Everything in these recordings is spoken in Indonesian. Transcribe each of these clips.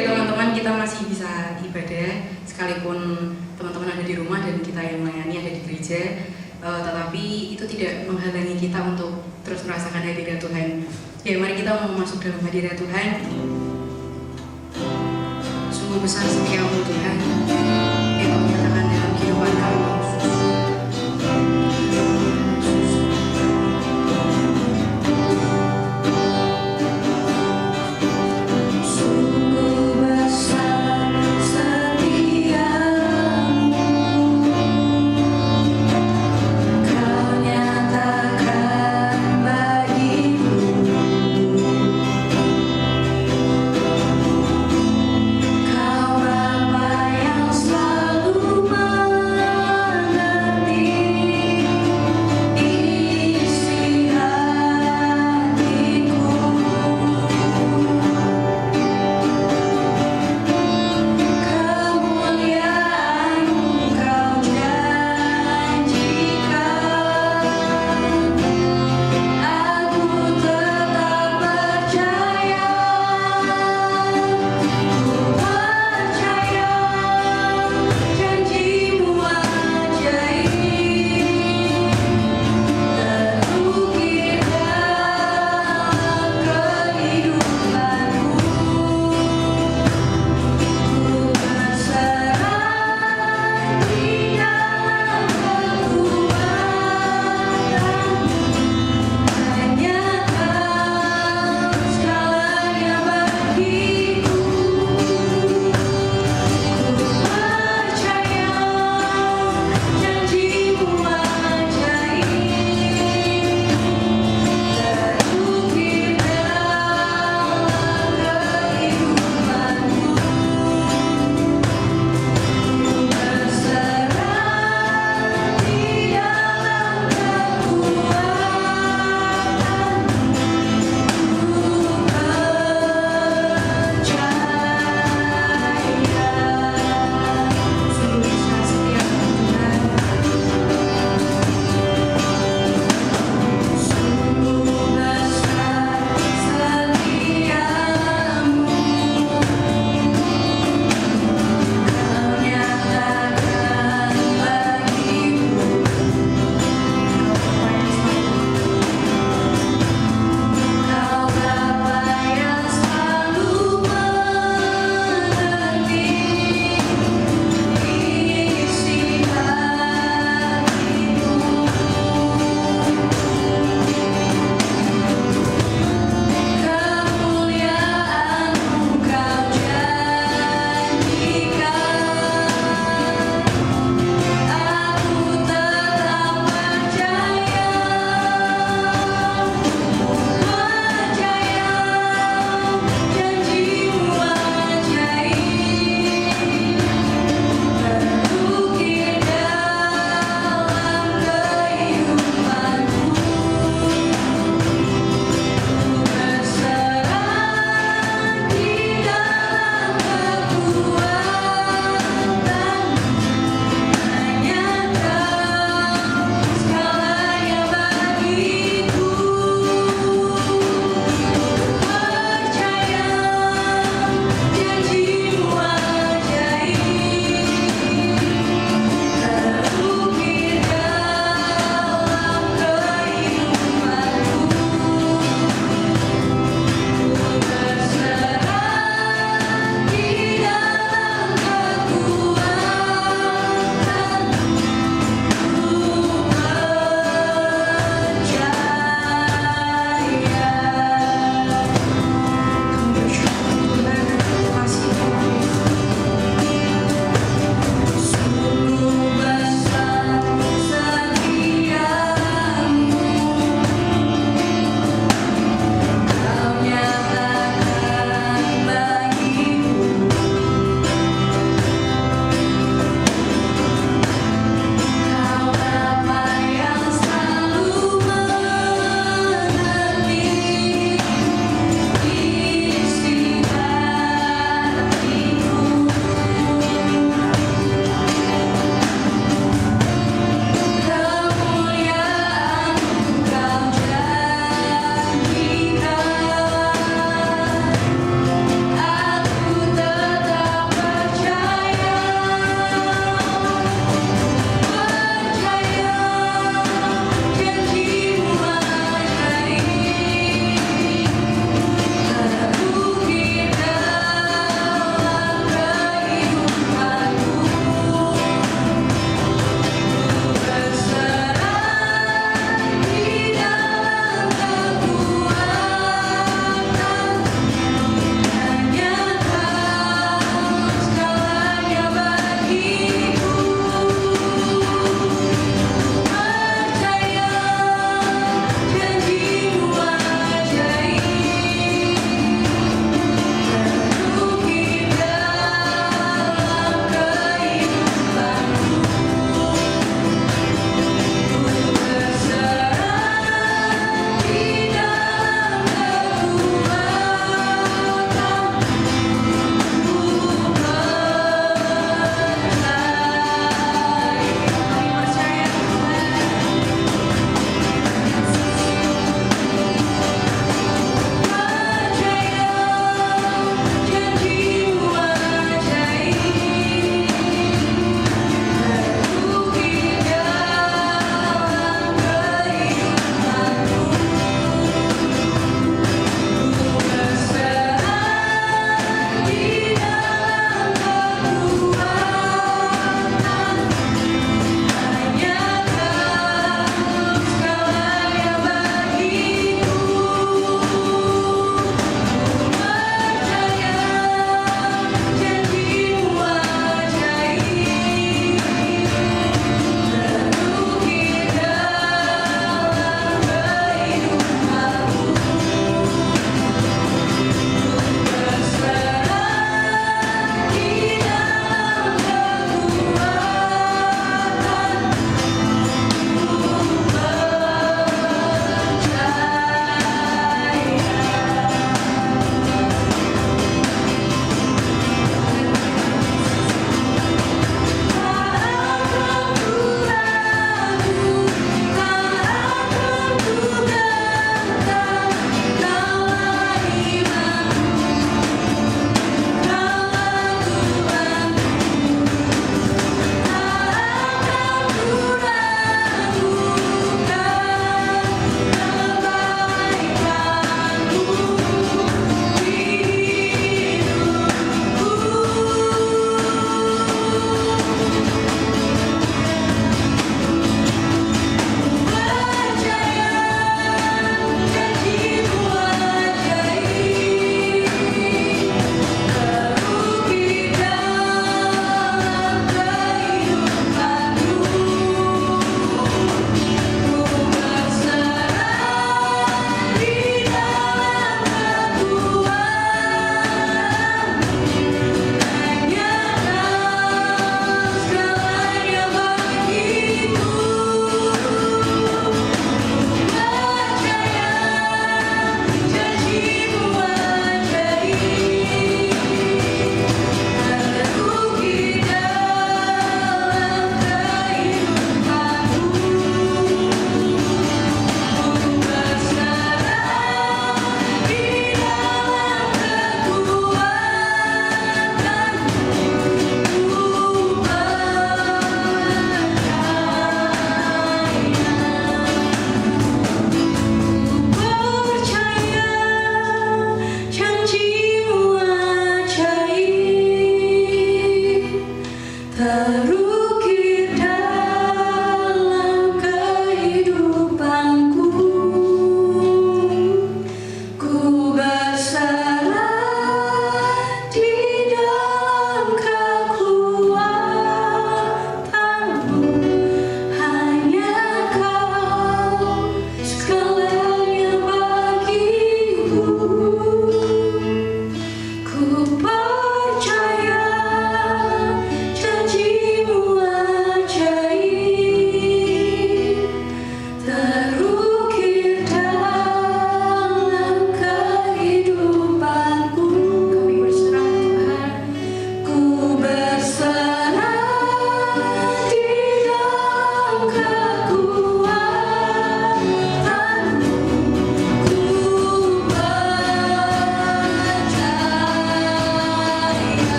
ya teman-teman, kita masih bisa ibadah sekalipun teman-teman ada di rumah dan kita yang melayani ada di gereja, tetapi itu tidak menghalangi kita untuk terus merasakan hadirat Tuhan. Ya, mari kita mau masuk dalam hadirat Tuhan. Sungguh besar setiamu Tuhan, yang Kau nyatakan dalam kehidupan kami. Kau Bapa yang selalu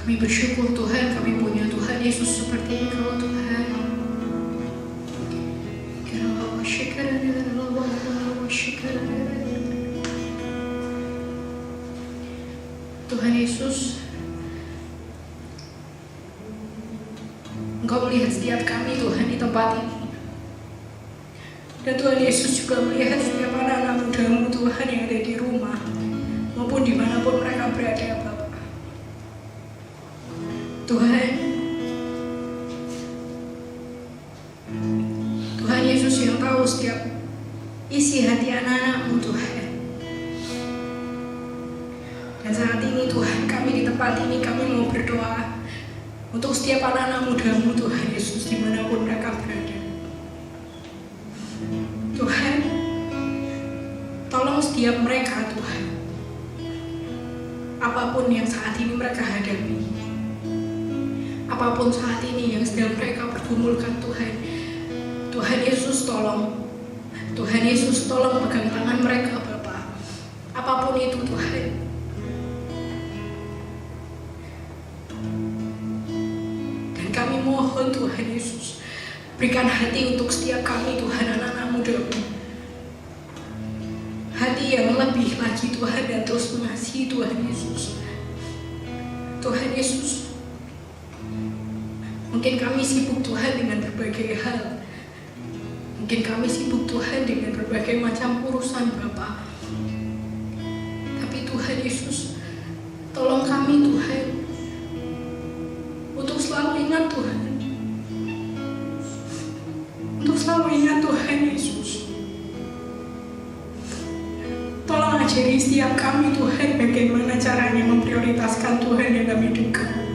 Kami bersyukur Tuhan, kami punya Tuhan Yesus seperti Engkau Tuhan. Tuhan Yesus, Engkau melihat setiap kami Tuhan di tempat ini. Dan Tuhan Yesus juga melihat setiap anak-anak muda-Mu Tuhan yang ada di rumah maupun dimanapun mereka berada Bapak. Tuhan Yesus yang tahu setiap isi hati anak-anak-Mu Tuhan. Dan saat ini Tuhan, kami di tempat ini kami mau berdoa untuk setiap anak-anak muda-Mu Tuhan Yesus dimanapun mereka berada. Tuhan, tolong setiap mereka Tuhan, apapun yang saat ini mereka hadapi, apapun saat ini yang sedang mereka pergumulkan Tuhan, Tuhan Yesus tolong, Tuhan Yesus tolong pegang tangan mereka Bapa, apapun itu Tuhan. Dan kami mohon Tuhan Yesus, berikan hati untuk setiap kami Tuhan, anak-anak muda-Mu, hati yang lebih lagi Tuhan dan terus mengasihi Tuhan Yesus. Tuhan Yesus, mungkin kami sibuk Tuhan dengan berbagai hal, mungkin kami sibuk Tuhan dengan berbagai macam urusan Bapa. Tapi Tuhan Yesus, tolong kami Tuhan untuk selalu ingat Tuhan, untuk selalu ingat Tuhan Yesus. Tolong ajari setiap kami Tuhan bagaimana caranya memprioritaskan Tuhan dalam hidup kami.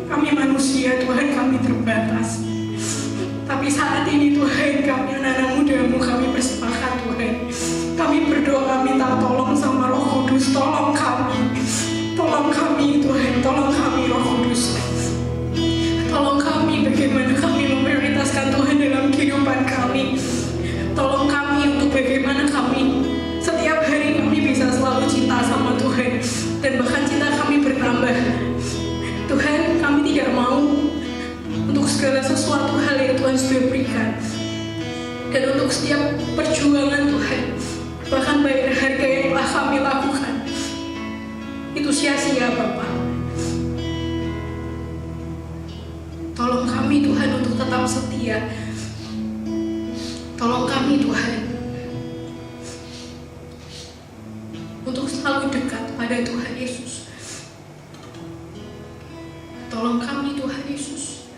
Kami manusia Tuhan, kami terbatas. Tapi saat ini Tuhan, kami anak-anak muda-Mu, kami bersepakat Tuhan. Kami berdoa minta tolong sama Roh Kudus, tolong kami. Tolong kami Tuhan, tolong kami Roh Kudus. Tolong kami bagaimana kami memprioritaskan Tuhan dalam kehidupan kami. Tolong kami untuk bagaimana kami setiap hari kami bisa selalu cinta sama Tuhan. Dan bahkan cinta kami bertambah. Tuhan, kami tidak mau untuk segala sesuatu hal yang Tuhan sudah berikan. Dan untuk setiap perjuangan Tuhan, bahkan bayar harga yang telah kami lakukan, itu sia-sia Bapak. Tolong kami Tuhan untuk tetap setia. Tolong kami Tuhan untuk selalu dekat pada Tuhan Yesus. Tolong kami Tuhan Yesus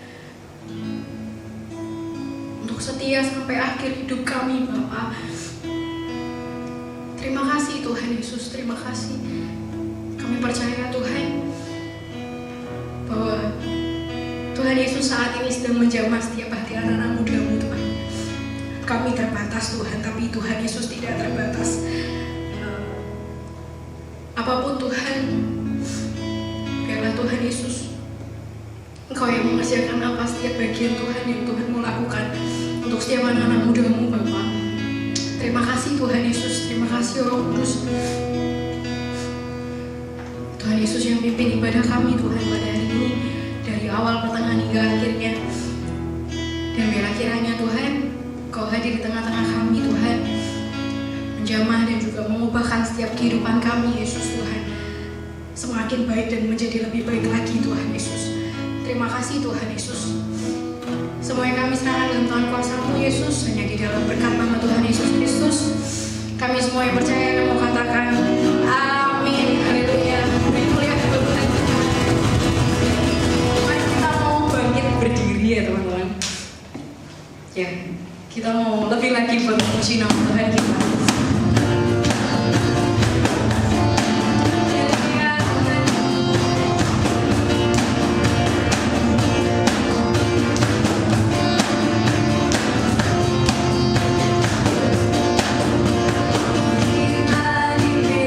untuk setia sampai akhir hidup kami Bapa. Terima kasih Tuhan Yesus, terima kasih. Kami percaya Tuhan bahwa Tuhan Yesus saat ini sedang menjamah setiap hati anak-anak muda-Mu Tuhan. Kami terbatas Tuhan, tapi Tuhan Yesus tidak terbatas. Apapun Tuhan, biarlah Tuhan Yesus, Engkau yang mengerjakan apa setiap bagian Tuhan yang Tuhan mau lakukan untuk setiap anak-anak muda-Mu Bapa. Terima kasih Tuhan Yesus, terima kasih Roh Kudus. Tuhan Yesus yang pimpin ibadah kami Tuhan pada hari ini, dari awal pertengahan hingga akhirnya. Dan biarlah kiranya Tuhan, Kau hadir di tengah-tengah kami Tuhan, menjamah dan juga mengubahkan setiap kehidupan kami Yesus Tuhan, semakin baik dan menjadi lebih baik lagi Tuhan Yesus. Terima kasih Tuhan Yesus. Semua yang kami serahkan dalam Tuhan kuasa-Mu Yesus, hanya di dalam berkat nama Tuhan Yesus Kristus. Kami semua yang percaya akan mau katakan amin. Haleluya. Haleluya. Mari kita mau bangkit berdiri ya teman-teman. Ya, kita mau lebih lagi memuji nama Tuhan kita. Di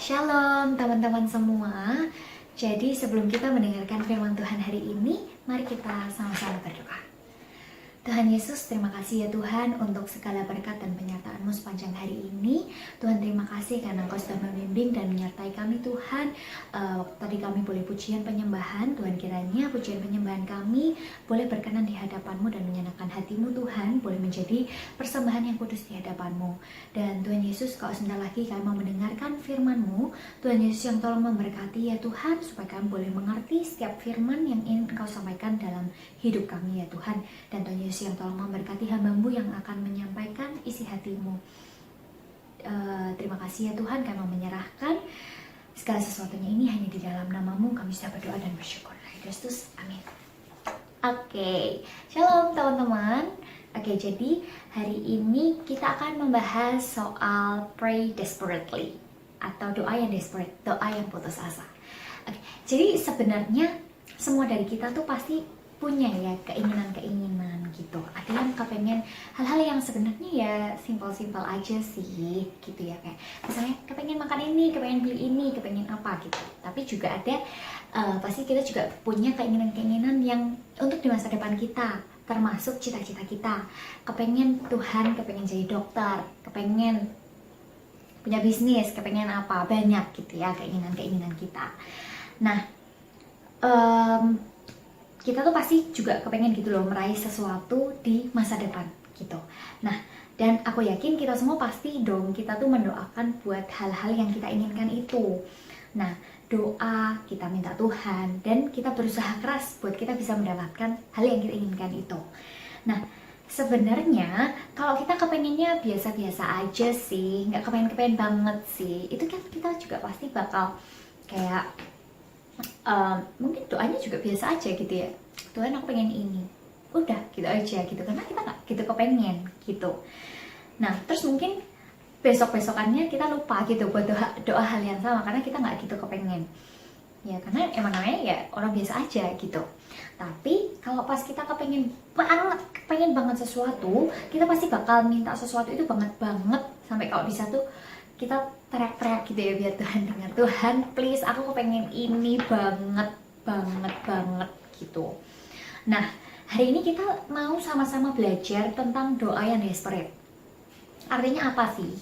Shalom teman-teman semua. Jadi sebelum kita mendengarkan firman Tuhan hari ini, mari kita sama-sama berdoa. Tuhan Yesus, terima kasih ya Tuhan untuk segala berkat dan penyertaan-Mu sepanjang hari ini. Tuhan, terima kasih karena Engkau sudah membimbing dan menyertai kami Tuhan. Waktu tadi kami boleh pujian penyembahan, Tuhan kiranya pujian penyembahan kami boleh berkenan di hadapan-Mu dan menyenangkan hati-Mu Tuhan, boleh menjadi persembahan yang kudus di hadapan-Mu. Dan Tuhan Yesus, kalau sebentar lagi kami mau mendengarkan firman-Mu, Tuhan Yesus yang tolong memberkati ya Tuhan, supaya kami boleh mengerti setiap firman yang ingin Engkau sampaikan dalam hidup kami ya Tuhan. Dan Tuhan Yesus yang tolong memberkati hamba-Mu yang akan menyampaikan isi hati-Mu. Terima kasih ya Tuhan, kami mau menyerahkan segala sesuatunya ini hanya di dalam nama-Mu. Kami sudah berdoa dan bersyukur. Kristus, amin. Oke, shalom teman-teman. Oke, jadi hari ini kita akan membahas soal pray desperately atau doa yang desperate, doa yang putus asa. Oke, jadi sebenarnya semua dari kita tuh pasti punya ya keinginan-keinginan gitu. Ada yang kepengen hal-hal yang sebenarnya ya simpel-simpel aja sih gitu ya, kayak misalnya kepengen makan ini, kepengen beli ini, kepengen apa gitu. Tapi juga ada pasti kita juga punya keinginan-keinginan yang untuk di masa depan kita, termasuk cita-cita kita. Kepengen Tuhan, kepengen jadi dokter, kepengen punya bisnis, kepengen apa, banyak gitu ya keinginan-keinginan kita. Nah, kita tuh pasti juga kepengen gitu loh meraih sesuatu di masa depan gitu. Nah, dan aku yakin kita semua pasti dong kita tuh mendoakan buat hal-hal yang kita inginkan itu. Nah, doa kita minta Tuhan dan kita berusaha keras buat kita bisa mendapatkan hal yang kita inginkan itu. Nah, sebenarnya kalau kita kepengennya biasa-biasa aja sih, nggak kepengen-kepengen banget sih, itu kan kita juga pasti bakal kayak mungkin doanya juga biasa aja gitu ya. Tuhan, aku pengen ini, udah gitu aja gitu, karena kita nggak gitu kepengen gitu. Nah, terus mungkin besok-besokannya kita lupa gitu buat doa hal yang sama karena kita nggak gitu kepengen ya, karena emang namanya ya orang biasa aja gitu. Tapi kalau pas kita kepengen banget sesuatu, kita pasti bakal minta sesuatu itu banget sampai kalau bisa tuh kita teriak-teriak gitu ya biar Tuhan dengar. Tuhan, please, aku kepengen ini banget gitu. Nah, hari ini kita mau sama-sama belajar tentang doa yang desperate. Artinya apa sih?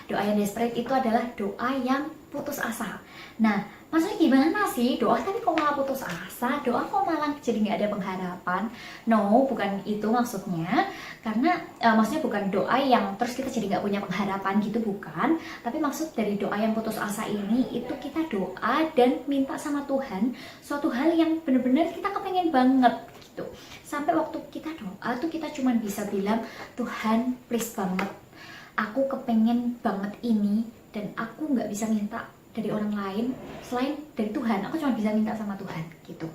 Doa yang desperate itu adalah doa yang putus asa. Nah, maksudnya gimana sih? Doa tapi kok malah putus asa? Doa kok malah jadi nggak ada pengharapan? No, bukan itu maksudnya. Karena maksudnya bukan doa yang terus kita jadi nggak punya pengharapan gitu, bukan. Tapi maksud dari doa yang putus asa ini, itu kita doa dan minta sama Tuhan suatu hal yang benar-benar kita kepengen banget gitu. Sampai waktu kita doa tuh kita cuma bisa bilang, Tuhan please banget, aku kepengen banget ini dan aku nggak bisa minta dari orang lain selain dari Tuhan. Aku cuma bisa minta sama Tuhan gitu.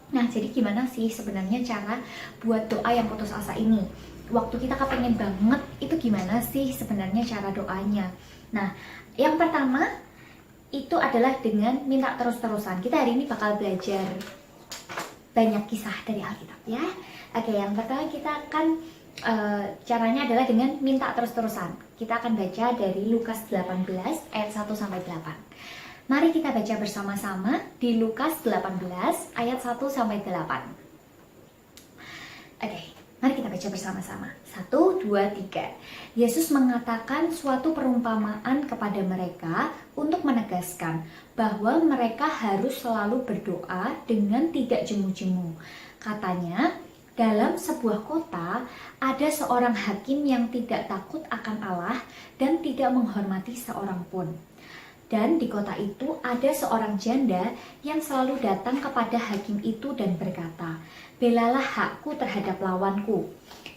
Nah, jadi gimana sih sebenarnya cara buat doa yang putus asa ini? Waktu kita kepengen banget, itu gimana sih sebenarnya cara doanya? Nah, yang pertama itu adalah dengan minta terus-terusan. Kita hari ini bakal belajar banyak kisah dari Alkitab ya. Oke, yang pertama kita akan caranya adalah dengan minta terus-terusan. Kita akan baca dari Lukas 18 ayat 1 sampai 8. Mari kita baca bersama-sama di Lukas 18 ayat 1 sampai 8. Oke, mari kita baca bersama-sama. 1, 2, 3. Yesus mengatakan suatu perumpamaan kepada mereka untuk menegaskan bahwa mereka harus selalu berdoa dengan tidak jemu-jemu. Katanya, dalam sebuah kota ada seorang hakim yang tidak takut akan Allah dan tidak menghormati seorang pun. Dan di kota itu ada seorang janda yang selalu datang kepada hakim itu dan berkata, "Belalah hakku terhadap lawanku."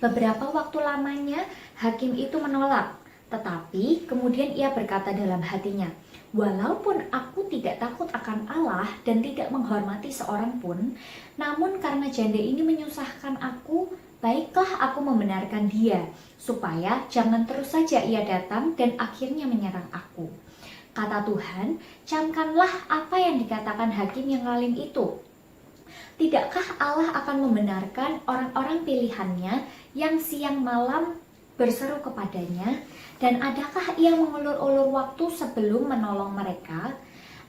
Beberapa waktu lamanya hakim itu menolak, tetapi kemudian ia berkata dalam hatinya, "Walaupun aku tidak takut akan Allah dan tidak menghormati seorang pun, namun karena janda ini menyusahkan aku, baiklah aku membenarkan dia, supaya jangan terus saja ia datang dan akhirnya menyerang aku." Kata Tuhan, "Camkanlah apa yang dikatakan hakim yang lalim itu. Tidakkah Allah akan membenarkan orang-orang pilihannya yang siang malam berseru kepadanya, dan adakah ia mengulur-ulur waktu sebelum menolong mereka?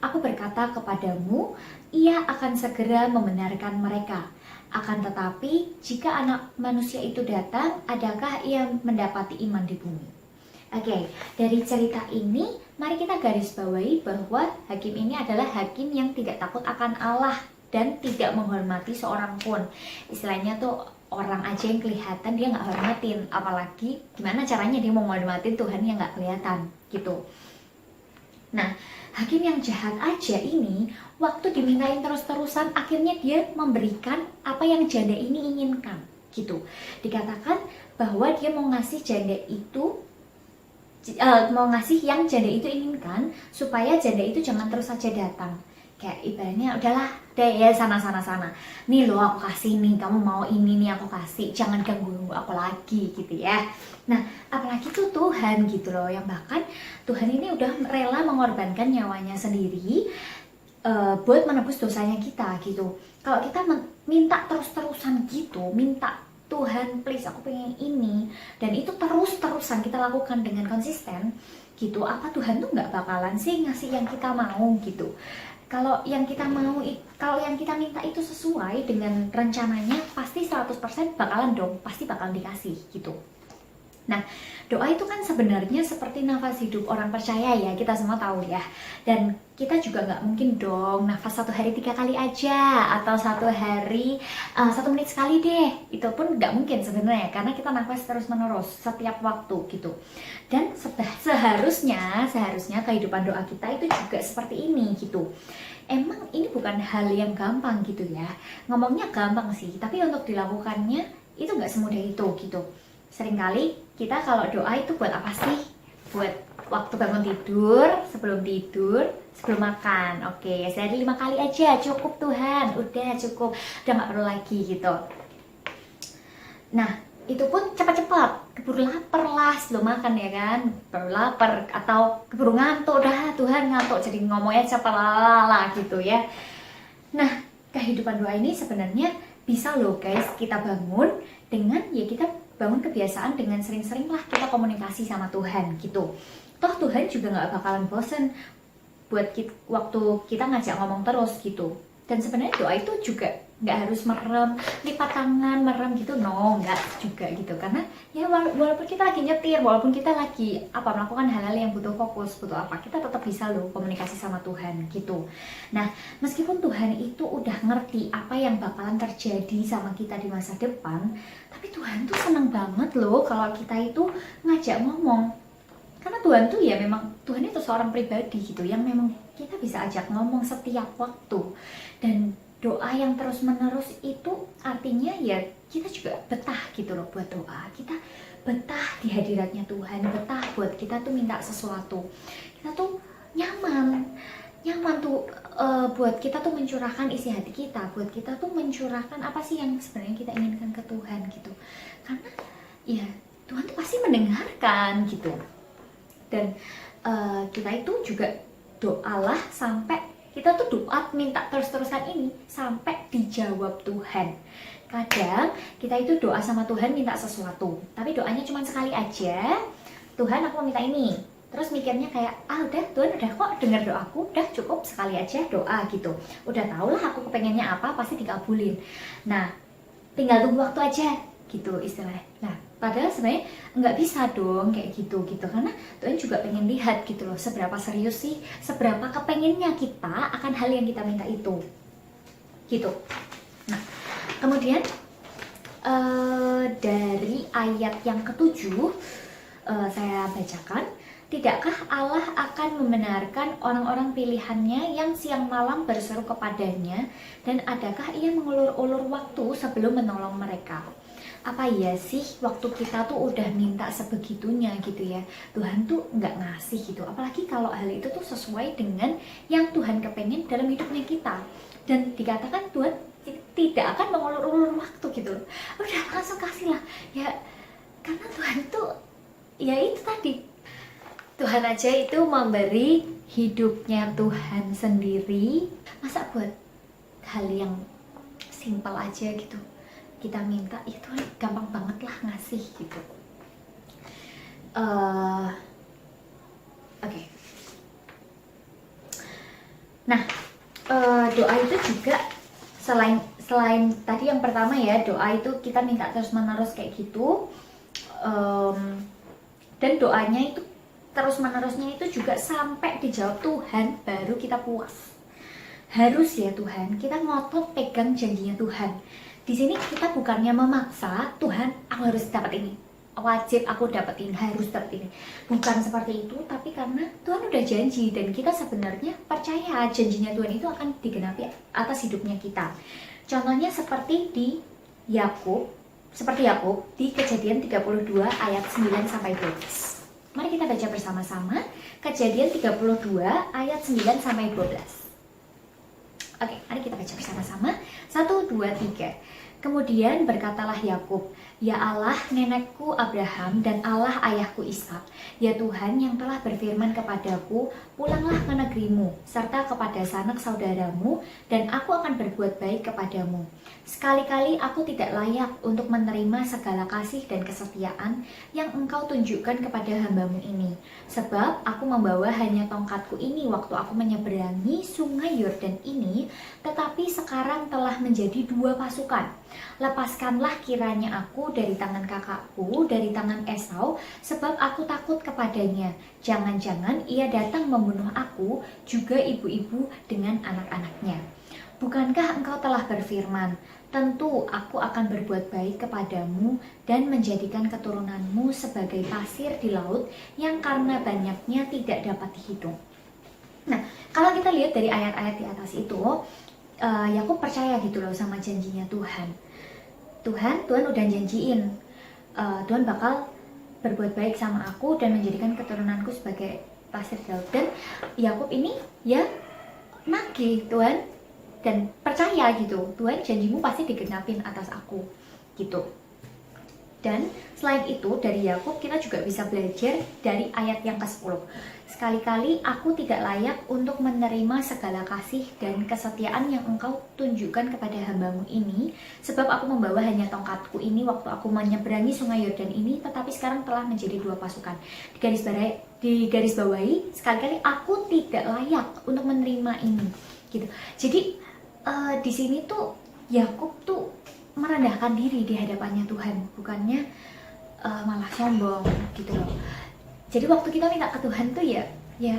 Aku berkata kepadamu, ia akan segera membenarkan mereka. Akan tetapi, jika anak manusia itu datang, adakah ia mendapati iman di bumi? Oke, dari cerita ini, mari kita garis bawahi bahwa hakim ini adalah hakim yang tidak takut akan Allah dan tidak menghormati seorang pun. Istilahnya tuh orang aja yang kelihatan dia nggak hormatin, apalagi gimana caranya dia mau menghormatin Tuhan yang nggak kelihatan gitu. Nah, hakim yang jahat aja ini, waktu dimintain terus-terusan, akhirnya dia memberikan apa yang janda ini inginkan gitu. Dikatakan bahwa dia mau ngasih janda itu, mau ngasih yang janda itu inginkan, supaya janda itu jangan terus saja datang. Kayak ibaratnya udahlah deh ya, sana nih loh aku kasih nih, kamu mau ini nih aku kasih, jangan ganggu aku lagi gitu ya. Nah apalagi tuh Tuhan gitu loh, yang bahkan Tuhan ini udah rela mengorbankan nyawanya sendiri buat menebus dosanya kita gitu. Kalau kita minta terus-terusan gitu, minta Tuhan please aku pengen ini, dan itu terus-terusan kita lakukan dengan konsisten gitu, apa Tuhan tuh nggak bakalan sih ngasih yang kita mau gitu. Kalau yang kita mau, kalau yang kita minta itu sesuai dengan rencananya, pasti 100% bakalan dong, pasti bakalan dikasih gitu. Nah, doa itu kan sebenarnya seperti nafas hidup orang percaya ya, kita semua tahu ya. Dan kita juga nggak mungkin dong nafas 1 hari 3 kali aja, atau 1 hari 1 menit sekali deh. Itu pun nggak mungkin sebenarnya, karena kita nafas terus menerus setiap waktu gitu. Dan seharusnya kehidupan doa kita itu juga seperti ini gitu. Emang ini bukan hal yang gampang gitu ya. Ngomongnya gampang sih, tapi untuk dilakukannya itu nggak semudah itu gitu. Seringkali kita kalau doa itu buat apa sih? Buat waktu bangun tidur, sebelum makan. Oke, sehari 5 kali aja cukup Tuhan, udah cukup, udah nggak perlu lagi gitu. Nah, itu pun cepat-cepat, keburu lapar lah sebelum makan ya kan, baru lapar atau keburu ngantuk, dah Tuhan ngantuk, jadi ngomongnya cepat lalala gitu ya. Nah, kehidupan doa ini sebenarnya bisa loh guys kita bangun dengan ya kita bangun kebiasaan dengan sering-sering lah kita komunikasi sama Tuhan gitu. Toh Tuhan juga nggak bakalan bosen buat waktu kita ngajak ngomong terus gitu. Dan sebenarnya doa itu juga nggak harus merem, lipat tangan, merem gitu, no, nggak juga gitu. Karena ya walaupun kita lagi nyetir, walaupun kita lagi melakukan hal-hal yang butuh fokus, butuh apa, kita tetap bisa loh komunikasi sama Tuhan gitu. Nah, meskipun Tuhan itu udah ngerti apa yang bakalan terjadi sama kita di masa depan, tapi Tuhan tuh seneng banget loh kalau kita itu ngajak ngomong. Karena Tuhan tuh ya memang, Tuhan itu seorang pribadi gitu, yang memang kita bisa ajak ngomong setiap waktu. Dan doa yang terus menerus itu artinya ya kita juga betah gitu loh buat doa. Kita betah di hadiratnya Tuhan, betah buat kita tuh minta sesuatu. Kita tuh nyaman tuh buat kita tuh mencurahkan isi hati kita, buat kita tuh mencurahkan apa sih yang sebenarnya kita inginkan ke Tuhan gitu. Karena ya Tuhan tuh pasti mendengarkan gitu. Dan kita itu juga doalah sampai kita tuh doa minta terus-terusan ini sampai dijawab Tuhan. Kadang kita itu doa sama Tuhan minta sesuatu, tapi doanya cuma sekali aja. Tuhan aku mau minta ini. Terus mikirnya kayak, udah Tuhan udah kok dengar doaku, udah cukup sekali aja doa gitu. Udah tau lah aku kepengennya apa, pasti dikabulin. Nah, tinggal tunggu waktu aja gitu istilahnya. Nah, padahal sebenarnya nggak bisa dong kayak gitu karena Tuhan juga pengen lihat gitu loh, seberapa serius sih, seberapa kepengennya kita akan hal yang kita minta itu gitu. Nah, kemudian dari ayat yang ke-7 saya bacakan, tidakkah Allah akan membenarkan orang-orang pilihannya yang siang malam berseru kepadanya, dan adakah ia mengulur-ulur waktu sebelum menolong mereka? Apa ya sih waktu kita tuh udah minta sebegitunya gitu ya, Tuhan tuh nggak ngasih gitu, apalagi kalau hal itu tuh sesuai dengan yang Tuhan kepengen dalam hidupnya kita. Dan dikatakan Tuhan tidak akan mengulur-ulur waktu gitu, udah langsung kasih lah ya, karena Tuhan tuh ya itu tadi, Tuhan aja itu memberi hidupnya Tuhan sendiri, masa buat hal yang simpel aja gitu kita minta, itu gampang banget lah ngasih gitu. Oke. Nah, doa itu juga selain tadi yang pertama ya, doa itu kita minta terus menerus kayak gitu, dan doanya itu terus menerusnya itu juga sampai dijawab Tuhan baru kita puas. Harus ya Tuhan, kita ngotot pegang janjinya Tuhan. Di sini kita bukannya memaksa Tuhan, aku harus dapat ini, wajib aku dapetin, harus dapat ini. Bukan seperti itu, tapi karena Tuhan udah janji dan kita sebenarnya percaya janjinya Tuhan itu akan digenapi atas hidupnya kita. Contohnya seperti di Yakub, di Kejadian 32 ayat 9 sampai 12. Mari kita baca bersama-sama Kejadian 32 ayat 9 sampai 12. Oke, mari kita baca bersama-sama. 1, 2, 3. Kemudian berkatalah Yakub, "Ya Allah nenekku Abraham dan Allah ayahku Ishak, ya Tuhan yang telah berfirman kepadaku, pulanglah ke negerimu serta kepada sanak saudaramu, dan aku akan berbuat baik kepadamu. Sekali-kali aku tidak layak untuk menerima segala kasih dan kesetiaan yang engkau tunjukkan kepada hambamu ini, sebab aku membawa hanya tongkatku ini waktu aku menyeberangi sungai Yordan ini, tetapi sekarang telah menjadi 2 pasukan. Lepaskanlah kiranya aku dari tangan kakakku, dari tangan Esau, sebab aku takut kepadanya. Jangan-jangan ia datang membunuh aku, juga ibu-ibu dengan anak-anaknya. Bukankah engkau telah berfirman, tentu aku akan berbuat baik kepadamu dan menjadikan keturunanmu sebagai pasir di laut yang karena banyaknya tidak dapat dihitung." Nah, kalau kita lihat dari ayat-ayat di atas itu, Yakub percaya gitu loh sama janjinya Tuhan. Tuhan udah janjiin, Tuhan bakal berbuat baik sama aku dan menjadikan keturunanku sebagai pasir di laut. Dan Yakub ini ya nagih Tuhan dan percaya gitu, Tuhan janjimu pasti digenapin atas aku gitu. Dan selain itu dari Yakub kita juga bisa belajar dari ayat yang ke-10. Sekali-kali aku tidak layak untuk menerima segala kasih dan kesetiaan yang engkau tunjukkan kepada hambamu ini, sebab aku membawa hanya tongkatku ini waktu aku menyeberangi sungai Yordan ini, tetapi sekarang telah menjadi 2 pasukan. Di garis bawahi, sekali-kali aku tidak layak untuk menerima ini gitu. Jadi di sini tuh Yakub tuh merendahkan diri di hadapannya Tuhan, bukannya malah sombong gitu loh. Jadi waktu kita minta ke Tuhan tuh ya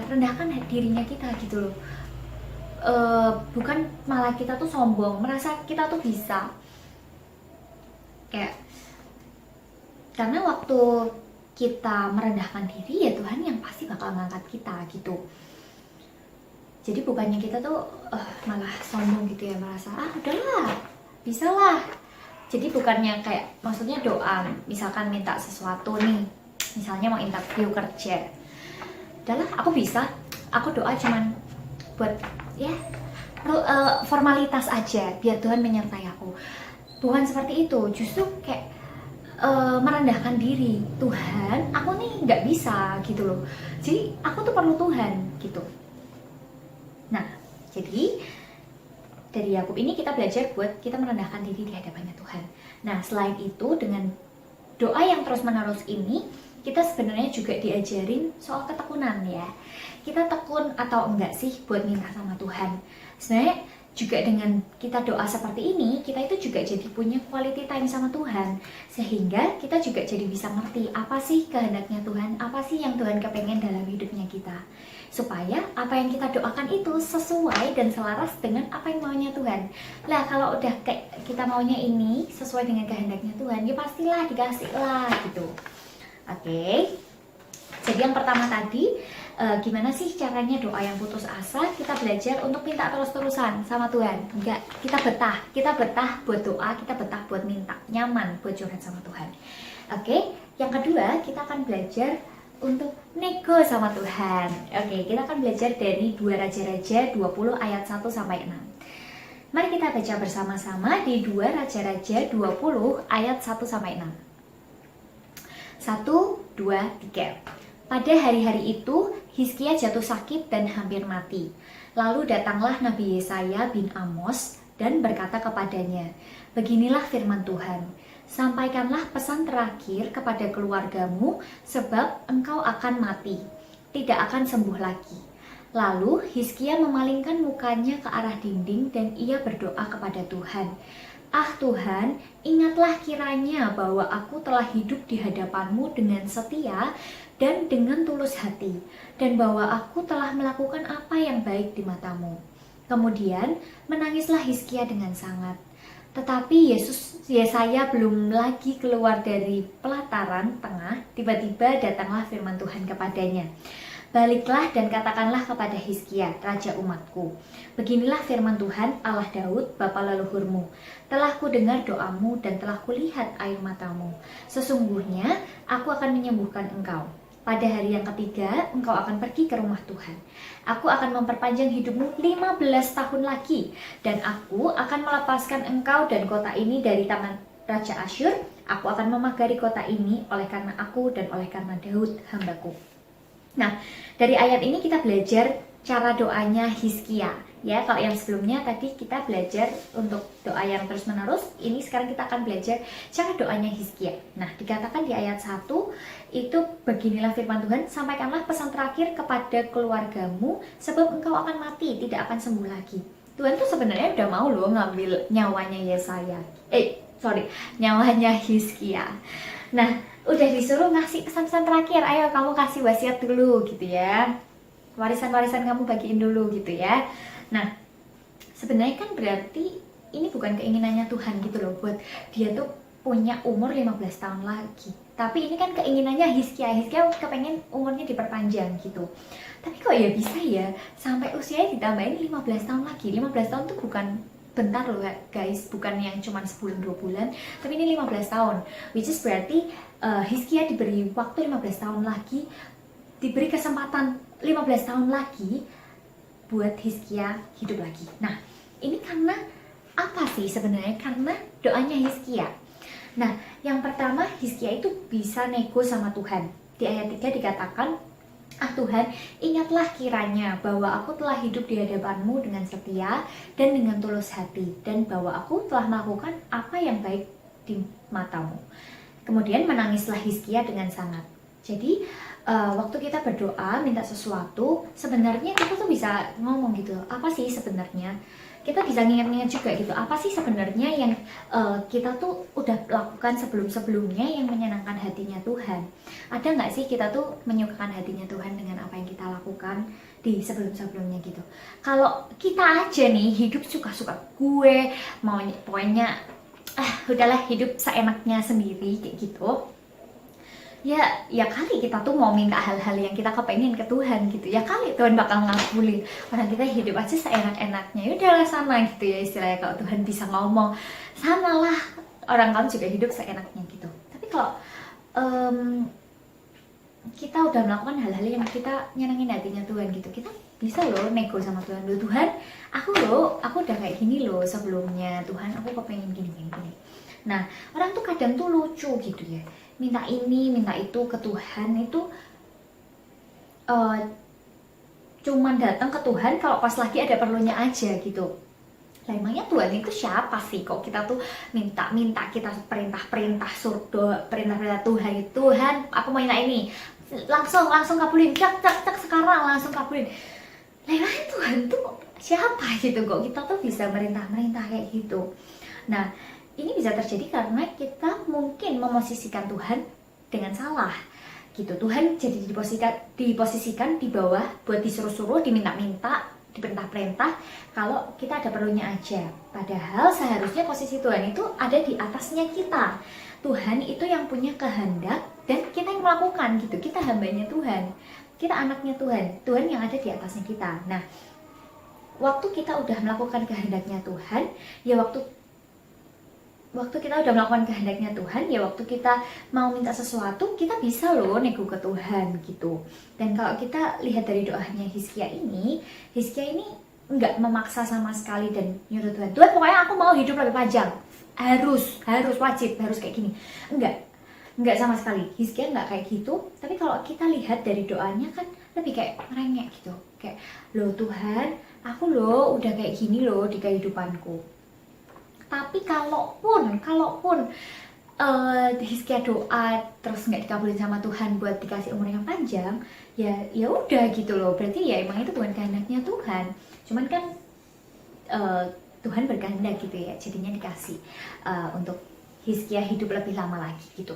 rendahkan dirinya kita gitu loh. Bukan malah kita tuh sombong, merasa kita tuh bisa. Kayak karena waktu kita merendahkan diri ya Tuhan yang pasti bakal ngangkat kita gitu. Jadi bukannya kita tuh malah sombong gitu ya, merasa udahlah, bisalah. Jadi bukannya kayak maksudnya doa, misalkan minta sesuatu nih, misalnya mau interview kerja, udahlah aku bisa, aku doa cuman buat ya formalitas aja biar Tuhan menyertai aku. Bukan seperti itu, justru kayak merendahkan diri. Tuhan, aku nih nggak bisa gitu loh, jadi aku tuh perlu Tuhan gitu. Nah, jadi dari Yakub ini kita belajar buat kita merendahkan diri di hadapannya Tuhan. Nah, selain itu dengan doa yang terus-menerus ini, kita sebenarnya juga diajarin soal ketekunan ya. Kita tekun atau enggak sih buat minta sama Tuhan? Sebenarnya juga dengan kita doa seperti ini, kita itu juga jadi punya quality time sama Tuhan. Sehingga kita juga jadi bisa ngerti apa sih kehendaknya Tuhan, apa sih yang Tuhan kepengen dalam hidupnya kita. Supaya apa yang kita doakan itu sesuai dan selaras dengan apa yang maunya Tuhan. Lah kalau udah kayak kita maunya ini sesuai dengan kehendaknya Tuhan, ya pastilah dikasih lah gitu. Oke. Jadi yang pertama tadi, gimana sih caranya doa yang putus asa? Kita belajar untuk minta terus-terusan sama Tuhan. Enggak, kita betah buat doa, kita betah buat minta, nyaman buat curhat sama Tuhan. Oke, yang kedua kita akan belajar untuk nego sama Tuhan. Oke, kita akan belajar dari 2 Raja-Raja 20 ayat 1 sampai 6. Mari kita baca bersama-sama di 2 Raja-Raja 20 ayat 1 sampai 6. 1, 2, 3. Pada hari-hari itu Hizkia jatuh sakit dan hampir mati. Lalu datanglah Nabi Yesaya bin Amos dan berkata kepadanya, "Beginilah firman Tuhan, Sampaikanlah pesan terakhir kepada keluargamu, sebab engkau akan mati, tidak akan sembuh lagi. Lalu Hizkia memalingkan mukanya ke arah dinding dan ia berdoa kepada Tuhan. Ah Tuhan, ingatlah kiranya bahwa aku telah hidup di hadapan-Mu dengan setia dan dengan tulus hati, dan bahwa aku telah melakukan apa yang baik di mata-Mu. Kemudian menangislah Hizkia dengan sangat. Tetapi Yesaya belum lagi keluar dari pelataran tengah, tiba-tiba datanglah firman Tuhan kepadanya. Baliklah dan katakanlah kepada Hizkia, raja umatku. Beginilah firman Tuhan, Allah Daud, bapa leluhurmu. Telah kudengar doamu dan telah kulihat air matamu. Sesungguhnya aku akan menyembuhkan engkau. Pada hari yang ketiga, engkau akan pergi ke rumah Tuhan. Aku akan memperpanjang hidupmu 15 tahun lagi. Dan aku akan melepaskan engkau dan kota ini dari tangan Raja Asyur. Aku akan memagari kota ini oleh karena aku dan oleh karena Daud hambaku. Nah, dari ayat ini kita belajar cara doanya Hizkia. Ya, kalau yang sebelumnya tadi kita belajar untuk doa yang terus-menerus, ini sekarang kita akan belajar cara doanya Hizkia. Nah, dikatakan di ayat 1, itu beginilah firman Tuhan, sampaikanlah pesan terakhir kepada keluargamu, sebab engkau akan mati, tidak akan sembuh lagi. Tuhan tuh sebenarnya udah mau loh ngambil nyawanya nyawanya Hizkia. Nah, udah disuruh ngasih pesan-pesan terakhir, ayo kamu kasih wasiat dulu gitu ya, warisan-warisan kamu bagiin dulu gitu ya. Nah, sebenarnya kan berarti ini bukan keinginannya Tuhan gitu loh, buat dia tuh punya umur 15 tahun lagi. Tapi ini kan keinginannya Hizkia kepengen umurnya diperpanjang gitu. Tapi kok ya bisa ya sampai usianya ditambahin 15 tahun lagi. 15 tahun tuh bukan bentar loh guys, bukan yang cuma sebulan 2 bulan, tapi ini 15 tahun, which is berarti Hizkia diberi waktu 15 tahun lagi, diberi kesempatan 15 tahun lagi buat Hizkia hidup lagi. Nah, ini karena apa sih sebenarnya? Karena doanya Hizkia. Nah, yang pertama Hizkia itu bisa nego sama Tuhan. Di ayat 3 dikatakan, ah Tuhan, ingatlah kiranya bahwa aku telah hidup di hadapan-Mu dengan setia dan dengan tulus hati, dan bahwa aku telah melakukan apa yang baik di mata-Mu. Kemudian menangislah Hizkia dengan sangat. Jadi waktu kita berdoa minta sesuatu, sebenarnya kita tuh bisa ngomong gitu, apa sih sebenarnya? Kita bisa nginget-nginget juga gitu, apa sih sebenarnya yang kita tuh udah lakukan sebelum-sebelumnya yang menyenangkan hatinya Tuhan. Ada nggak sih kita tuh menyukakan hatinya Tuhan dengan apa yang kita lakukan di sebelum-sebelumnya gitu. Kalau kita aja nih hidup suka-suka gue, mau pokoknya udahlah hidup seenaknya sendiri kayak gitu, ya kali kita tuh mau minta hal-hal yang kita kepengen ke Tuhan gitu, ya kali Tuhan bakal ngabulin. Orang kita hidup aja seenak-enaknya, ya udahlah sana gitu ya istilahnya. Kalau Tuhan bisa ngomong, sanalah orang kamu juga hidup seenaknya gitu. Tapi kalau kita udah melakukan hal-hal yang kita nyenengin hatinya Tuhan gitu, kita bisa loh nego sama Tuhan. Loh Tuhan, aku udah kayak gini loh sebelumnya, Tuhan aku kepengen gini. Nah, orang tuh kadang tuh lucu gitu ya, minta ini, minta itu ke Tuhan itu cuman datang ke Tuhan kalau pas lagi ada perlunya aja gitu. Lah emangnya Tuhan itu siapa sih kok kita tuh minta kita perintah surga, perintah Tuhan itu, Tuhan aku mau minta ini, langsung kabulin, cak sekarang langsung kabulin. Lah emangnya Tuhan tuh siapa gitu kok kita tuh bisa merintah kayak gitu. Nah, ini bisa terjadi karena kita mungkin memosisikan Tuhan dengan salah gitu. Tuhan jadi diposisikan di bawah buat disuruh-suruh, diminta-minta, diperintah-perintah kalau kita ada perlunya aja. Padahal seharusnya posisi Tuhan itu ada di atasnya kita. Tuhan itu yang punya kehendak dan kita yang melakukan gitu. Kita hambanya Tuhan, kita anaknya Tuhan, Tuhan yang ada di atasnya kita. Nah, waktu kita udah melakukan kehendaknya Tuhan, ya waktu kita udah melakukan kehendaknya Tuhan, ya waktu kita mau minta sesuatu, kita bisa loh nego ke Tuhan gitu. Dan kalau kita lihat dari doanya Hizkia ini nggak memaksa sama sekali dan nyuruh Tuhan, pokoknya aku mau hidup lebih panjang, harus wajib, harus kayak gini. Enggak sama sekali. Hizkia nggak kayak gitu. Tapi kalau kita lihat dari doanya kan lebih kayak ngerengek gitu, kayak loh Tuhan, aku loh udah kayak gini loh di kehidupanku. Tapi kalaupun Hizkia doa terus nggak dikabulin sama Tuhan buat dikasih umur yang panjang, ya udah gitu loh, berarti ya emang itu bukan kehendaknya Tuhan. Cuman kan Tuhan berkehendak gitu ya, jadinya dikasih untuk Hizkia hidup lebih lama lagi gitu.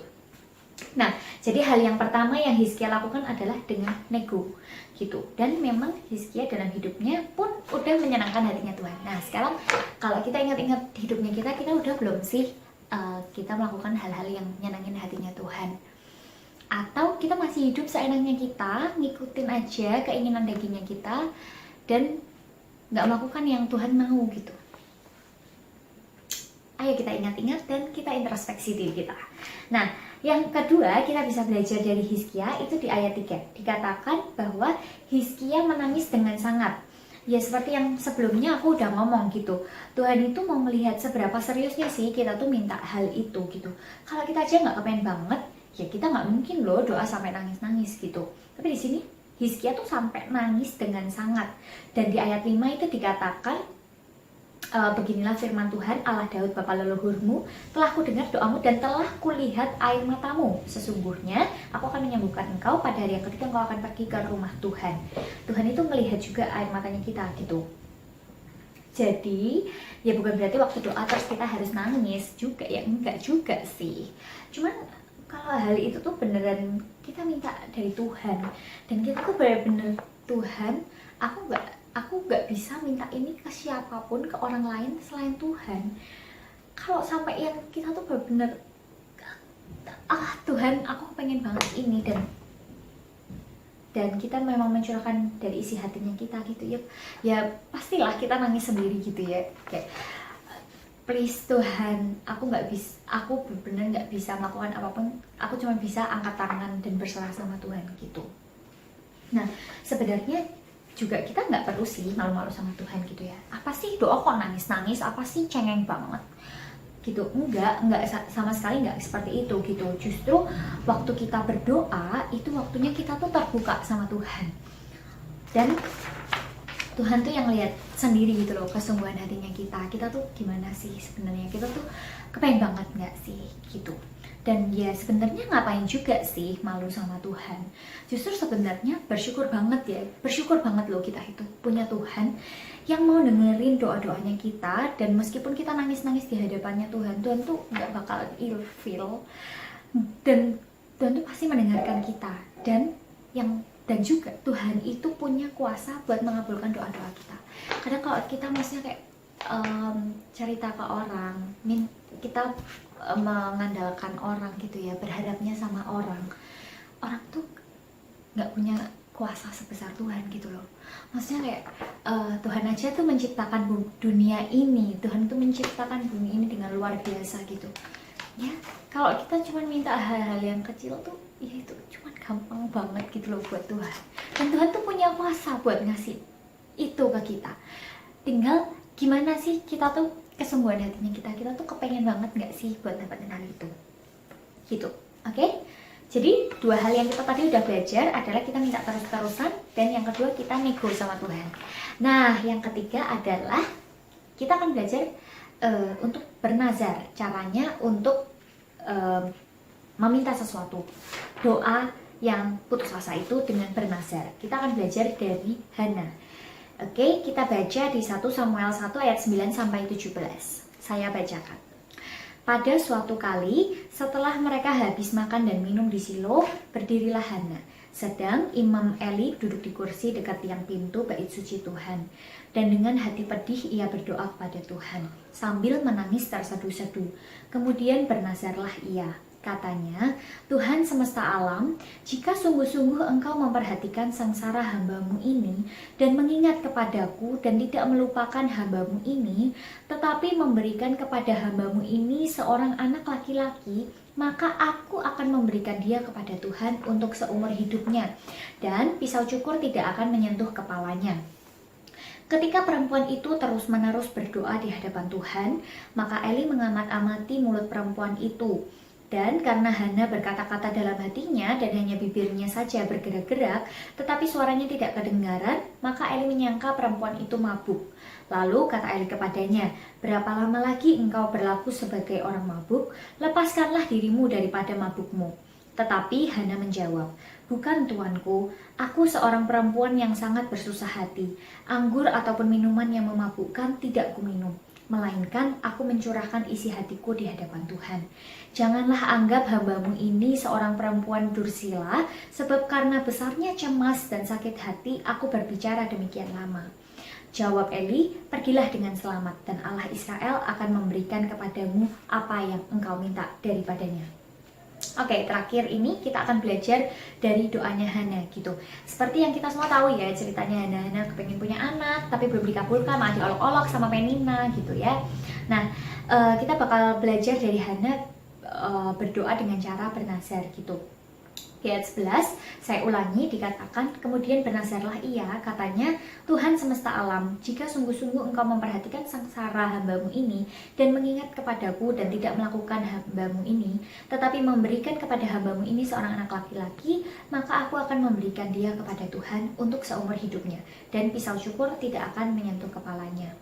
Nah, jadi hal yang pertama yang Hizkia lakukan adalah dengan nego gitu. Dan memang Hizkia dalam hidupnya pun udah menyenangkan hatinya Tuhan. Nah, sekarang kalau kita ingat-ingat hidupnya kita udah belum sih kita melakukan hal-hal yang nyenangin hatinya Tuhan? Atau kita masih hidup seenaknya kita, ngikutin aja keinginan dagingnya kita dan nggak melakukan yang Tuhan mau gitu? Ayo kita ingat-ingat dan kita introspeksi diri kita. Nah, yang kedua kita bisa belajar dari Hizkia itu di ayat 3. Dikatakan bahwa Hizkia menangis dengan sangat. Ya seperti yang sebelumnya aku udah ngomong gitu. Tuhan itu mau melihat seberapa seriusnya sih kita tuh minta hal itu gitu. Kalau kita aja nggak kepengen banget, ya kita nggak mungkin loh doa sampai nangis-nangis gitu. Tapi di sini Hizkia tuh sampai nangis dengan sangat. Dan di ayat 5 itu dikatakan, beginilah firman Tuhan Allah Daud bapa leluhurmu, telah kudengar doamu dan telah kulihat air matamu. Sesungguhnya aku akan menyembuhkan engkau, pada hari yang ketiga engkau akan pergi ke rumah Tuhan. Tuhan itu melihat juga air matanya kita gitu. Jadi ya bukan berarti waktu doa terus kita harus nangis juga, ya enggak juga sih. Cuman kalau hal itu tuh beneran kita minta dari Tuhan, dan kita tuh bener-bener Tuhan, aku nggak bisa minta ini ke siapapun, ke orang lain selain Tuhan. Kalau sampai yang kita tuh benar-benar Tuhan, aku pengen banget ini, dan kita memang mencurahkan dari isi hatinya kita gitu ya pastilah kita nangis sendiri gitu ya, kayak please Tuhan, aku benar-benar nggak bisa melakukan apapun, aku cuma bisa angkat tangan dan berserah sama Tuhan gitu. Nah sebenarnya juga kita nggak perlu sih malu-malu sama Tuhan gitu ya. Apa sih doa kok nangis-nangis, apa sih cengeng banget gitu? Enggak sama sekali nggak seperti itu gitu. Justru waktu kita berdoa itu waktunya kita tuh terbuka sama Tuhan, dan Tuhan tuh yang lihat sendiri gitu loh kesungguhan hatinya kita tuh gimana sih sebenarnya, kita tuh kepengen banget nggak sih gitu. Dan ya sebenarnya ngapain juga sih malu sama Tuhan? Justru sebenarnya bersyukur banget loh kita itu punya Tuhan yang mau dengerin doa-doanya kita. Dan meskipun kita nangis-nangis di hadapannya Tuhan tuh nggak bakal ilfeel, dan Tuhan tuh pasti mendengarkan kita. Dan juga Tuhan itu punya kuasa buat mengabulkan doa-doa kita. Kadang kalau kita maksudnya kayak cerita ke orang, kita mengandalkan orang gitu ya, berharapnya sama orang tuh nggak punya kuasa sebesar Tuhan gitu loh. Maksudnya kayak Tuhan aja tuh menciptakan dunia ini, Tuhan tuh menciptakan bumi ini dengan luar biasa gitu ya. Kalau kita cuma minta hal-hal yang kecil tuh ya itu cuma gampang banget gitu loh buat Tuhan. Dan Tuhan tuh punya kuasa buat ngasih itu ke kita. Tinggal gimana sih kita tuh kesungguhan hatinya kita tuh kepengen banget nggak sih buat dapetin hal itu gitu. Oke? Jadi dua hal yang kita tadi udah belajar adalah kita minta terus-terusan, dan yang kedua kita nego sama Tuhan. Nah yang ketiga adalah kita akan belajar untuk bernazar, caranya untuk meminta sesuatu, doa yang putus asa itu dengan bernazar. Kita akan belajar dari Hana. Oke, kita baca di 1 Samuel 1 ayat 9 sampai 17. Saya bacakan. Pada suatu kali, setelah mereka habis makan dan minum di Silo, berdirilah Hana. Sedang Imam Eli duduk di kursi dekat tiang pintu bait suci Tuhan. Dan dengan hati pedih ia berdoa kepada Tuhan, sambil menangis terseduh-seduh. Kemudian bernazarlah ia. Katanya, Tuhan semesta alam, jika sungguh-sungguh engkau memperhatikan sengsara hambamu ini dan mengingat kepadaku dan tidak melupakan hambamu ini, tetapi memberikan kepada hambamu ini seorang anak laki-laki, maka aku akan memberikan dia kepada Tuhan untuk seumur hidupnya, dan pisau cukur tidak akan menyentuh kepalanya. Ketika perempuan itu terus-menerus berdoa di hadapan Tuhan, maka Eli mengamat-amati mulut perempuan itu. Dan karena Hana berkata-kata dalam hatinya dan hanya bibirnya saja bergerak-gerak, tetapi suaranya tidak kedengaran, maka Eli menyangka perempuan itu mabuk. Lalu kata Eli kepadanya, "Berapa lama lagi engkau berlaku sebagai orang mabuk? Lepaskanlah dirimu daripada mabukmu." Tetapi Hana menjawab, "Bukan tuanku, aku seorang perempuan yang sangat bersusah hati. Anggur ataupun minuman yang memabukkan tidak kuminum, melainkan aku mencurahkan isi hatiku di hadapan Tuhan. Janganlah anggap hambamu ini seorang perempuan dursila, sebab karena besarnya cemas dan sakit hati aku berbicara demikian lama." Jawab Eli, "Pergilah dengan selamat, dan Allah Israel akan memberikan kepadamu apa yang engkau minta daripadanya." Oke, terakhir ini kita akan belajar dari doanya Hana gitu. Seperti yang kita semua tahu ya, ceritanya Hana kepengen punya anak tapi belum dikabulkan, malah diolok-olok sama Penina gitu ya. Nah, kita bakal belajar dari Hana berdoa dengan cara bernazar gitu. Di ayat 11, saya ulangi, dikatakan, "Kemudian bernazarlah ia, katanya, Tuhan semesta alam, jika sungguh-sungguh engkau memperhatikan sengsara hambamu ini, dan mengingat kepadaku dan tidak melakukan hambamu ini, tetapi memberikan kepada hambamu ini seorang anak laki-laki, maka aku akan memberikan dia kepada Tuhan untuk seumur hidupnya, dan pisau cukur tidak akan menyentuh kepalanya."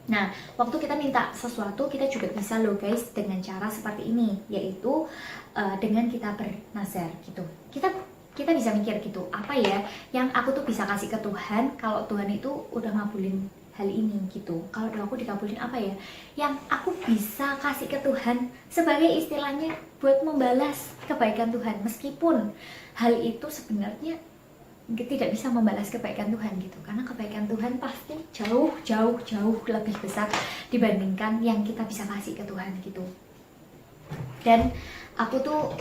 Nah, waktu kita minta sesuatu, kita juga bisa loh guys dengan cara seperti ini, yaitu dengan kita bernazar gitu. Kita bisa mikir gitu, apa ya yang aku tuh bisa kasih ke Tuhan kalau Tuhan itu udah ngabulin hal ini gitu. Kalau doaku dikabulin, apa ya yang aku bisa kasih ke Tuhan sebagai istilahnya buat membalas kebaikan Tuhan, meskipun hal itu sebenarnya tidak bisa membalas kebaikan Tuhan gitu, karena kebaikan Tuhan pasti jauh lebih besar dibandingkan yang kita bisa kasih ke Tuhan gitu. Dan aku tuh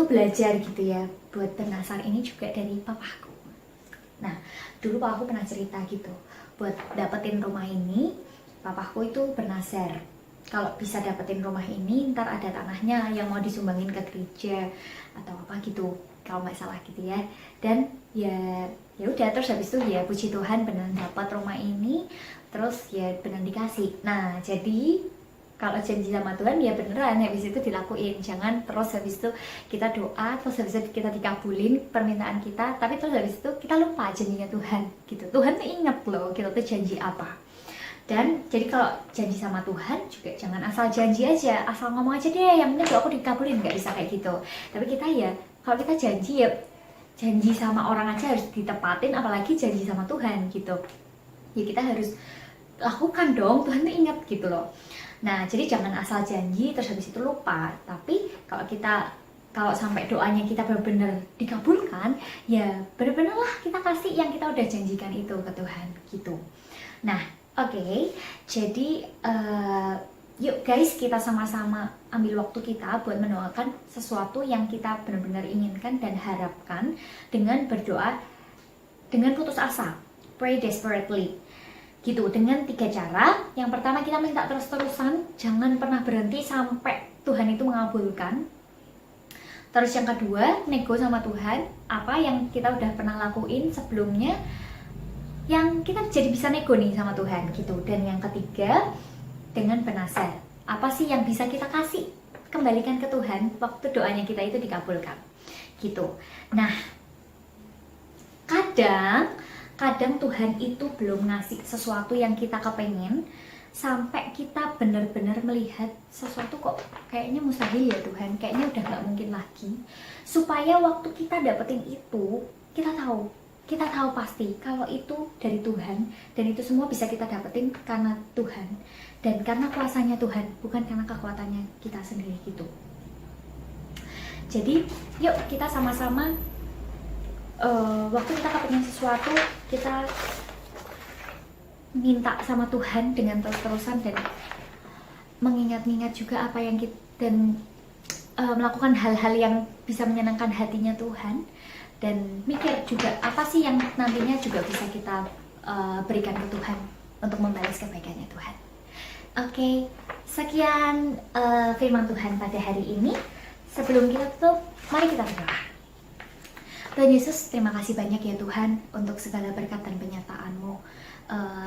belajar gitu ya buat bernazar ini juga dari papaku. Nah, dulu papaku pernah cerita gitu, buat dapetin rumah ini papaku itu bernazar, kalau bisa dapetin rumah ini ntar ada tanahnya yang mau disumbangin ke gereja atau apa gitu, kalau nggak salah gitu ya. Dan ya udah, terus habis itu ya puji Tuhan beneran dapat rumah ini, terus ya beneran dikasih. Nah, jadi kalau janji sama Tuhan ya beneran habis itu dilakuin. Jangan terus habis itu kita doa, terus habis itu kita dikabulin permintaan kita, tapi terus habis itu kita lupa janjinya Tuhan gitu. Tuhan tuh inget loh kita tuh janji apa. Dan jadi kalau janji sama Tuhan juga jangan asal janji aja, asal ngomong aja deh, yang penting doaku dikabulin, nggak bisa kayak gitu. Tapi kita ya, kalau kita janji ya janji sama orang aja harus ditepatin, apalagi janji sama Tuhan gitu. Ya kita harus lakukan dong, Tuhan tuh ingat gitu loh. Nah, jadi jangan asal janji terus habis itu lupa. Tapi kalau sampai doanya kita benar-benar dikabulkan, ya benar-benar lah kita kasih yang kita udah janjikan itu ke Tuhan gitu. Nah, oke, jadi yuk guys, kita sama-sama ambil waktu kita buat mendoakan sesuatu yang kita benar-benar inginkan dan harapkan dengan berdoa dengan putus asa, pray desperately gitu, dengan 3 cara. Yang pertama, kita minta terus-terusan, jangan pernah berhenti sampai Tuhan itu mengabulkan. Terus yang kedua, nego sama Tuhan apa yang kita udah pernah lakuin sebelumnya yang kita jadi bisa nego nih sama Tuhan gitu. Dan yang ketiga, dengan bernazar, apa sih yang bisa kita kasih, kembalikan ke Tuhan waktu doanya kita itu dikabulkan gitu. Nah, kadang Tuhan itu belum ngasih sesuatu yang kita kepengen sampai kita benar-benar melihat sesuatu kok kayaknya mustahil ya Tuhan, kayaknya udah gak mungkin lagi. Supaya waktu kita dapetin itu, kita tahu pasti kalau itu dari Tuhan, dan itu semua bisa kita dapetin karena Tuhan dan karena kuasanya Tuhan, bukan karena kekuatannya kita sendiri gitu. Jadi yuk kita sama-sama waktu kita kepengen sesuatu, kita minta sama Tuhan dengan terus-terusan dan mengingat-ingat juga apa yang kita, dan melakukan hal-hal yang bisa menyenangkan hatinya Tuhan, dan mikir juga apa sih yang nantinya juga bisa kita berikan ke Tuhan untuk membalas kebaikannya Tuhan. Oke, sekian firman Tuhan pada hari ini. Sebelum kita tutup, mari kita berdoa. Tuhan Yesus, terima kasih banyak ya Tuhan untuk segala berkat dan penyertaan-Mu.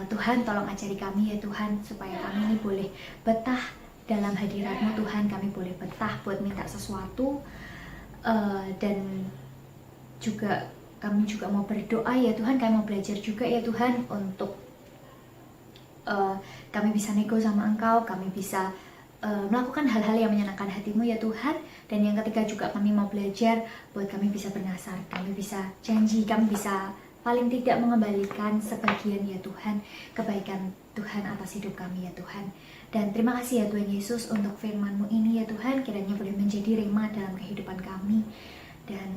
Tuhan, tolong ajari kami ya Tuhan, supaya kami ini boleh betah dalam hadirat-Mu Tuhan. Kami boleh betah buat minta sesuatu, dan juga kami juga mau berdoa ya Tuhan. Kami mau belajar juga ya Tuhan untuk kami bisa nego sama Engkau, kami bisa melakukan hal-hal yang menyenangkan hati-Mu ya Tuhan. Dan yang ketiga juga kami mau belajar buat kami bisa bernasar, kami bisa janji, kami bisa paling tidak mengembalikan sebagian ya Tuhan, kebaikan Tuhan atas hidup kami ya Tuhan. Dan terima kasih ya Tuhan Yesus untuk firman-Mu ini ya Tuhan, kiranya boleh menjadi rema dalam kehidupan kami. Dan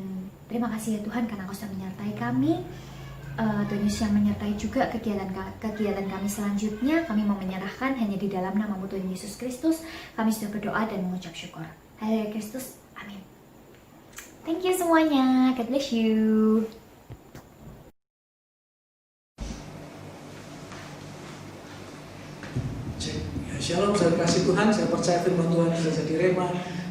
terima kasih ya Tuhan karena Kau sudah menyertai kami. Tuhan Yesus yang menyertai juga kegiatan kami selanjutnya. Kami mau menyerahkan hanya di dalam nama-Mu Tuhan Yesus Kristus. Kami sudah berdoa dan mengucap syukur. Haleluya Kristus, amin. Thank you semuanya, God bless you. Shalom, saya kasih Tuhan. Saya percaya firman Tuhan bisa jadi rema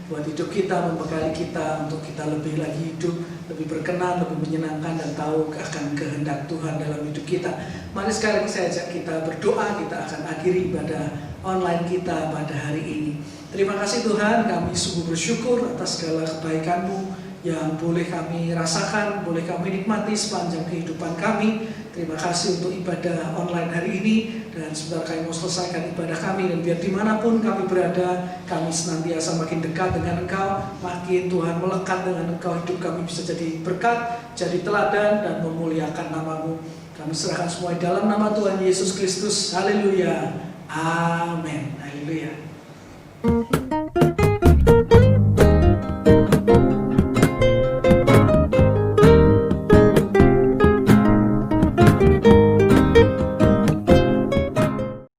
buat hidup kita, membekali kita untuk kita lebih lagi hidup, lebih berkenan, lebih menyenangkan, dan tahu akan kehendak Tuhan dalam hidup kita. Mari sekarang saya ajak kita berdoa. Kita akan akhiri ibadah online kita pada hari ini. Terima kasih Tuhan, kami sungguh bersyukur atas segala kebaikan-Mu yang boleh kami rasakan, boleh kami nikmati sepanjang kehidupan kami. Terima kasih untuk ibadah online hari ini. Dan sebentar kami mau selesaikan ibadah kami, dan biar dimanapun kami berada, kami senantiasa makin dekat dengan Engkau, makin Tuhan melekat dengan Engkau. Hidup kami bisa jadi berkat, jadi teladan, dan memuliakan nama-Mu. Kami serahkan semua dalam nama Tuhan Yesus Kristus. Haleluya, amin. Haleluya.